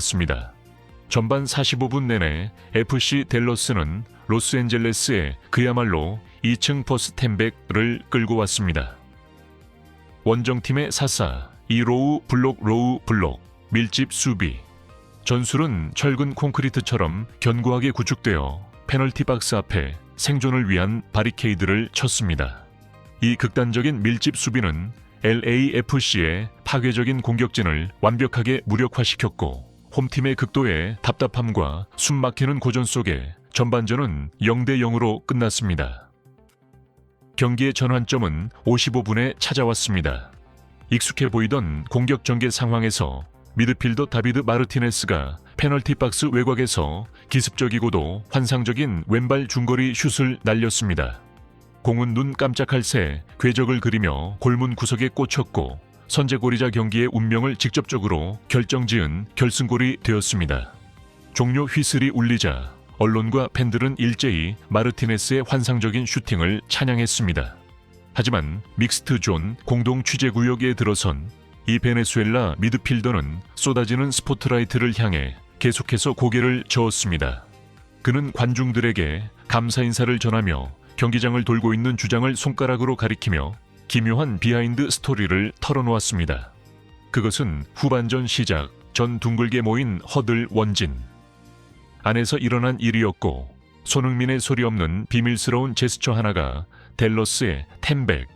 습니다. 전반 45분 내내 FC 댈러스는 로스앤젤레스에 그야말로 2층 버스 템백을 끌고 왔습니다. 원정팀의 사사, 2로우 블록 로우 블록, 밀집 수비. 전술은 철근 콘크리트처럼 견고하게 구축되어 페널티 박스 앞에 생존을 위한 바리케이드를 쳤습니다. 이 극단적인 밀집 수비는 LAFC의 파괴적인 공격진을 완벽하게 무력화시켰고, 홈팀의 극도의 답답함과 숨막히는 고전 속에 전반전은 0대0으로 끝났습니다. 경기의 전환점은 55분에 찾아왔습니다. 익숙해 보이던 공격 전개 상황에서 미드필더 다비드 마르티네스가 페널티 박스 외곽에서 기습적이고도 환상적인 왼발 중거리 슛을 날렸습니다. 공은 눈 깜짝할 새 궤적을 그리며 골문 구석에 꽂혔고, 선제골이자 경기의 운명을 직접적으로 결정지은 결승골이 되었습니다. 종료 휘슬이 울리자 언론과 팬들은 일제히 마르티네스의 환상적인 슈팅을 찬양했습니다. 하지만 믹스트 존 공동 취재구역에 들어선 이 베네수엘라 미드필더는 쏟아지는 스포트라이트를 향해 계속해서 고개를 저었습니다. 그는 관중들에게 감사 인사를 전하며 경기장을 돌고 있는 주장을 손가락으로 가리키며 기묘한 비하인드 스토리를 털어놓았습니다. 그것은 후반전 시작 전 둥글게 모인 허들 원진 안에서 일어난 일이었고, 손흥민의 소리 없는 비밀스러운 제스처 하나가 댈러스의 템백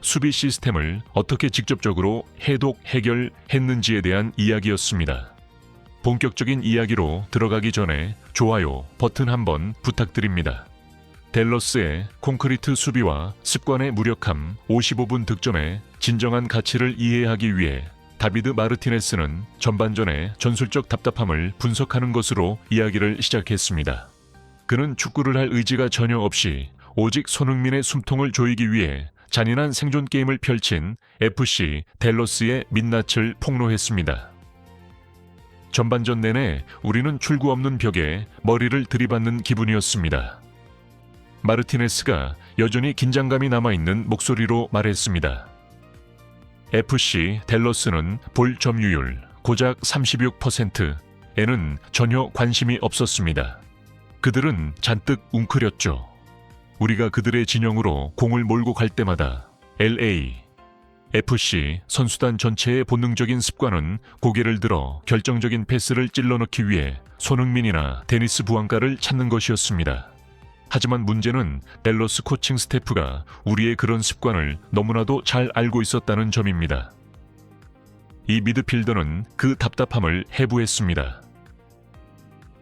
수비 시스템을 어떻게 직접적으로 해결했는지에 대한 이야기였습니다. 본격적인 이야기로 들어가기 전에 좋아요 버튼 한번 부탁드립니다. 댈러스의 콘크리트 수비와 습관의 무력함, 55분 득점의 진정한 가치를 이해하기 위해 다비드 마르티네스는 전반전의 전술적 답답함을 분석하는 것으로 이야기를 시작했습니다. 그는 축구를 할 의지가 전혀 없이 오직 손흥민의 숨통을 조이기 위해 잔인한 생존 게임을 펼친 FC 댈러스의 민낯을 폭로했습니다. 전반전 내내 우리는 출구 없는 벽에 머리를 들이받는 기분이었습니다. 마르티네스가 여전히 긴장감이 남아있는 목소리로 말했습니다. FC 댈러스는 볼 점유율 고작 36%에는 전혀 관심이 없었습니다. 그들은 잔뜩 웅크렸죠. 우리가 그들의 진영으로 공을 몰고 갈 때마다 LAFC 선수단 전체의 본능적인 습관은 고개를 들어 결정적인 패스를 찔러넣기 위해 손흥민이나 데니스 부앙가를 찾는 것이었습니다. 하지만 문제는 댈러스 코칭 스태프가 우리의 그런 습관을 너무나도 잘 알고 있었다는 점입니다. 이 미드필더는 그 답답함을 해부했습니다.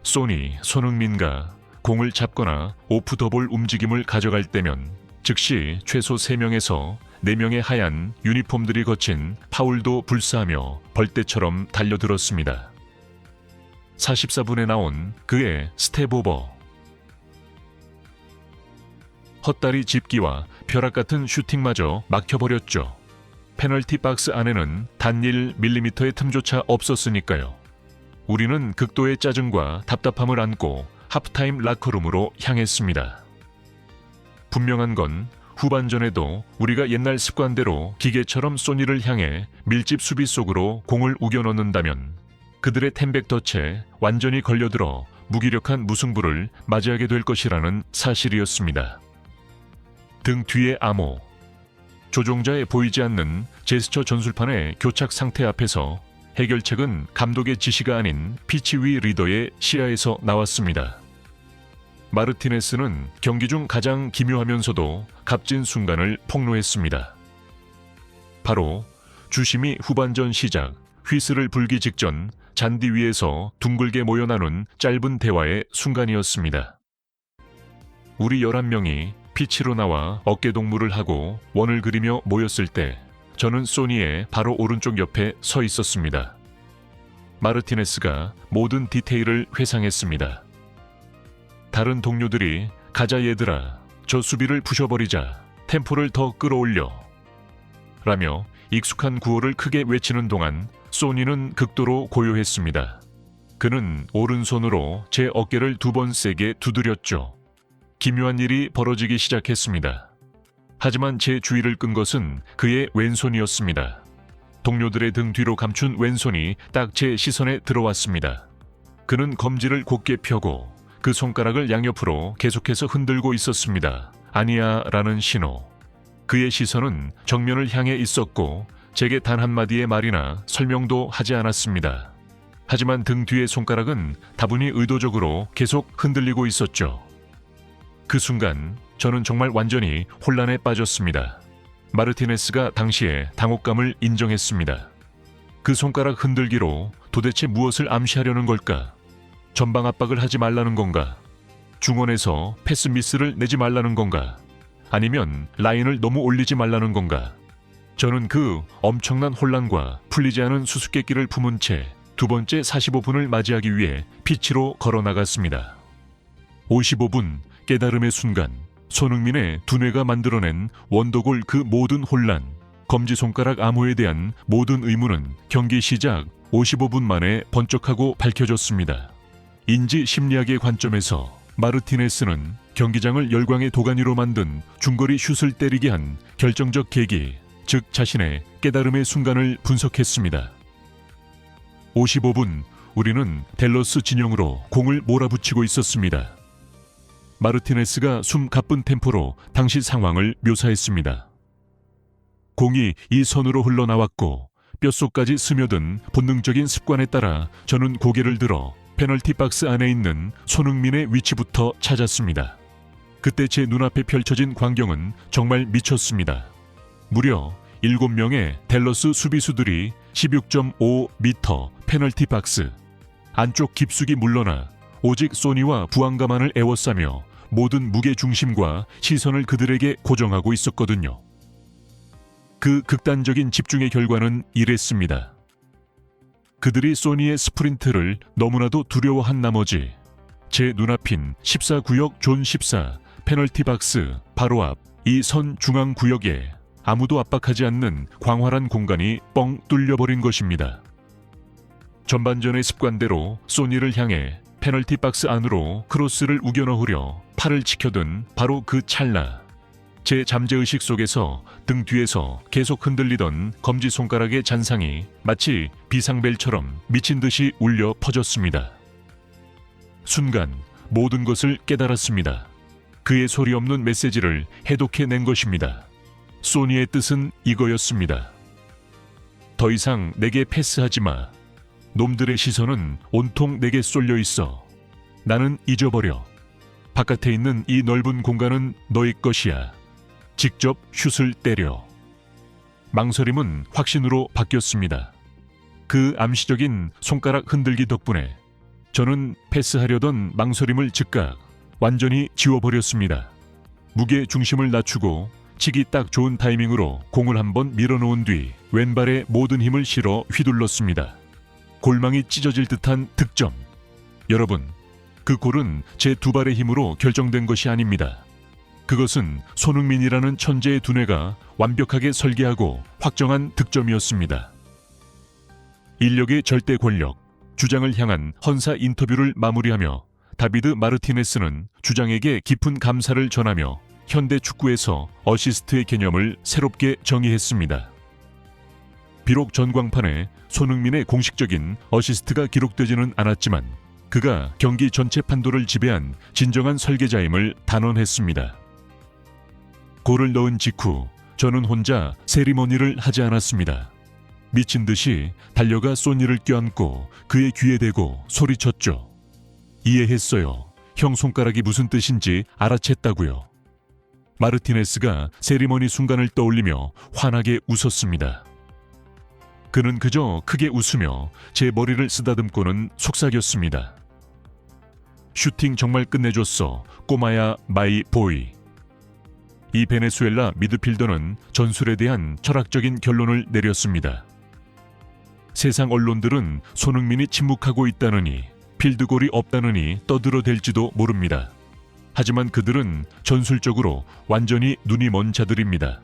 소니, 손흥민가 공을 잡거나 오프 더볼 움직임을 가져갈 때면 즉시 최소 3명에서 4명의 하얀 유니폼들이 거친 파울도 불사하며 벌떼처럼 달려들었습니다. 44분에 나온 그의 스텝 오버. 헛다리 짚기와 벼락 같은 슈팅마저 막혀버렸죠. 페널티 박스 안에는 단 1mm의 틈조차 없었으니까요. 우리는 극도의 짜증과 답답함을 안고 하프타임 라커룸으로 향했습니다. 분명한 건 후반전에도 우리가 옛날 습관대로 기계처럼 소니를 향해 밀집 수비 속으로 공을 우겨 넣는다면 그들의 템백 덫에 완전히 걸려들어 무기력한 무승부를 맞이하게 될 것이라는 사실이었습니다. 등 뒤의 암호, 조종자의 보이지 않는 제스처 전술판의 교착 상태 앞에서 해결책은 감독의 지시가 아닌 피치 위 리더의 시야에서 나왔습니다. 마르티네스는 경기 중 가장 기묘하면서도 값진 순간을 폭로했습니다. 바로 주심이 후반전 시작, 휘슬을 불기 직전 잔디 위에서 둥글게 모여 나눈 짧은 대화의 순간이었습니다. 우리 11명이 피치로 나와 어깨동무를 하고 원을 그리며 모였을 때 저는 소니의 바로 오른쪽 옆에 서 있었습니다. 마르티네스가 모든 디테일을 회상했습니다. 다른 동료들이 가자 얘들아, 저 수비를 부셔버리자, 템포를 더 끌어올려 라며 익숙한 구호를 크게 외치는 동안 소니는 극도로 고요했습니다. 그는 오른손으로 제 어깨를 2번 세게 두드렸죠. 기묘한 일이 벌어지기 시작했습니다. 하지만 제 주의를 끈 것은 그의 왼손이었습니다. 동료들의 등 뒤로 감춘 왼손이 딱 제 시선에 들어왔습니다. 그는 검지를 곧게 펴고 그 손가락을 양옆으로 계속해서 흔들고 있었습니다. 아니야 라는 신호. 그의 시선은 정면을 향해 있었고 제게 단 한마디의 말이나 설명도 하지 않았습니다. 하지만 등 뒤의 손가락은 다분히 의도적으로 계속 흔들리고 있었죠. 그 순간 저는 정말 완전히 혼란에 빠졌습니다. 마르티네스가 당시에 당혹감을 인정했습니다. 그 손가락 흔들기로 도대체 무엇을 암시하려는 걸까? 전방 압박을 하지 말라는 건가? 중원에서 패스 미스를 내지 말라는 건가? 아니면 라인을 너무 올리지 말라는 건가? 저는 그 엄청난 혼란과 풀리지 않은 수수께끼를 품은 채 두 번째 45분을 맞이하기 위해 피치로 걸어 나갔습니다. 55분 깨달음의 순간, 손흥민의 두뇌가 만들어낸 원더골 그 모든 혼란, 검지손가락 암호에 대한 모든 의문은 경기 시작 55분 만에 번쩍하고 밝혀졌습니다. 인지 심리학의 관점에서 마르티네스는 경기장을 열광의 도가니로 만든 중거리 슛을 때리게 한 결정적 계기, 즉 자신의 깨달음의 순간을 분석했습니다. 55분, 우리는 댈러스 진영으로 공을 몰아붙이고 있었습니다. 마르티네스가 숨 가쁜 템포로 당시 상황을 묘사했습니다. 공이 이 선으로 흘러나왔고 뼛속까지 스며든 본능적인 습관에 따라 저는 고개를 들어 페널티 박스 안에 있는 손흥민의 위치부터 찾았습니다. 그때 제 눈앞에 펼쳐진 광경은 정말 미쳤습니다. 무려 7명의 댈러스 수비수들이 16.5m 페널티 박스 안쪽 깊숙이 물러나 오직 소니와 부안가만을 에워싸며 모든 무게 중심과 시선을 그들에게 고정하고 있었거든요. 그 극단적인 집중의 결과는 이랬습니다. 그들이 소니의 스프린트를 너무나도 두려워한 나머지 제 눈앞인 14구역 존 14 페널티 박스 바로 앞 이 선 중앙 구역에 아무도 압박하지 않는 광활한 공간이 뻥 뚫려버린 것입니다. 전반전의 습관대로 소니를 향해 페널티 박스 안으로 크로스를 우겨 넣으려 팔을 치켜든 바로 그 찰나, 제 잠재의식 속에서 등 뒤에서 계속 흔들리던 검지손가락의 잔상이 마치 비상벨처럼 미친 듯이 울려 퍼졌습니다. 순간 모든 것을 깨달았습니다. 그의 소리 없는 메시지를 해독해낸 것입니다. 소니의 뜻은 이거였습니다. 더 이상 내게 패스하지 마. 놈들의 시선은 온통 내게 쏠려 있어. 나는 잊어버려. 바깥에 있는 이 넓은 공간은 너의 것이야. 직접 슛을 때려. 망설임은 확신으로 바뀌었습니다. 그 암시적인 손가락 흔들기 덕분에 저는 패스하려던 망설임을 즉각 완전히 지워버렸습니다. 무게 중심을 낮추고 치기 딱 좋은 타이밍으로 공을 한번 밀어놓은 뒤 왼발에 모든 힘을 실어 휘둘렀습니다. 골망이 찢어질 듯한 득점. 여러분, 그 골은 제 두 발의 힘으로 결정된 것이 아닙니다. 그것은 손흥민이라는 천재의 두뇌가 완벽하게 설계하고 확정한 득점이었습니다. 인력의 절대 권력, 주장을 향한 헌사 인터뷰를 마무리하며 다비드 마르티네스는 주장에게 깊은 감사를 전하며 현대 축구에서 어시스트의 개념을 새롭게 정의했습니다. 비록 전광판에 손흥민의 공식적인 어시스트가 기록되지는 않았지만 그가 경기 전체 판도를 지배한 진정한 설계자임을 단언했습니다. 골을 넣은 직후 저는 혼자 세리머니를 하지 않았습니다. 미친 듯이 달려가 소니를 껴안고 그의 귀에 대고 소리쳤죠. 이해했어요. 형 손가락이 무슨 뜻인지 알아챘다고요. 마르티네스가 세리머니 순간을 떠올리며 환하게 웃었습니다. 그는 그저 크게 웃으며 제 머리를 쓰다듬고는 속삭였습니다. 슈팅 정말 끝내줬어. 꼬마야 마이 보이. 이 베네수엘라 미드필더는 전술에 대한 철학적인 결론을 내렸습니다. 세상 언론들은 손흥민이 침묵하고 있다느니 필드골이 없다느니 떠들어댈지도 모릅니다. 하지만 그들은 전술적으로 완전히 눈이 먼 자들입니다.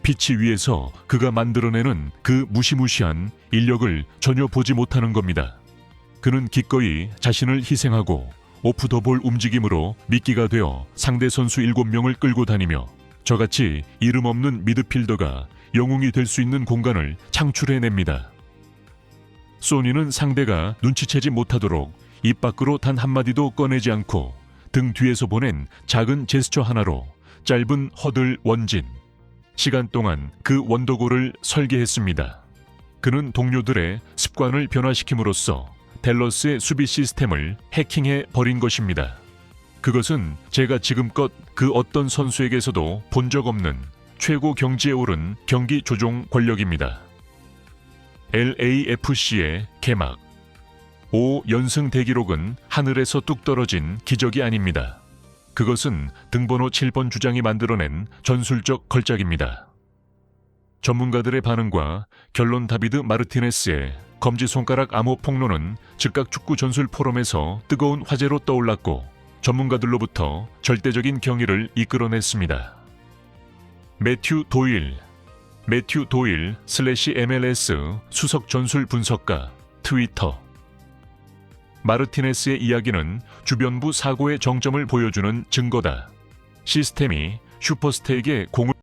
피치 위에서 그가 만들어내는 그 무시무시한 인력을 전혀 보지 못하는 겁니다. 그는 기꺼이 자신을 희생하고 오프 더 볼 움직임으로 미끼가 되어 상대 선수 7명을 끌고 다니며 저같이 이름 없는 미드필더가 영웅이 될 수 있는 공간을 창출해냅니다. 소니는 상대가 눈치채지 못하도록 입 밖으로 단 한마디도 꺼내지 않고 등 뒤에서 보낸 작은 제스처 하나로 짧은 허들 원진, 시간 동안 그 원더골을 설계했습니다. 그는 동료들의 습관을 변화시킴으로써 댈러스의 수비 시스템을 해킹해 버린 것입니다. 그것은 제가 지금껏 그 어떤 선수에게서도 본 적 없는 최고 경지에 오른 경기 조종 권력입니다. LAFC의 개막 5연승 대기록은 하늘에서 뚝 떨어진 기적이 아닙니다. 그것은 등번호 7번 주장이 만들어낸 전술적 걸작입니다. 전문가들의 반응과 결론 다비드 마르티네스의 검지손가락 암호 폭로는 즉각 축구 전술 포럼에서 뜨거운 화제로 떠올랐고 전문가들로부터 절대적인 경의를 이끌어냈습니다. 매튜 도일 /MLS 수석 전술 분석가 트위터. 마르티네스의 이야기는 주변부 사고의 정점을 보여주는 증거다. 시스템이 슈퍼스타에게 공을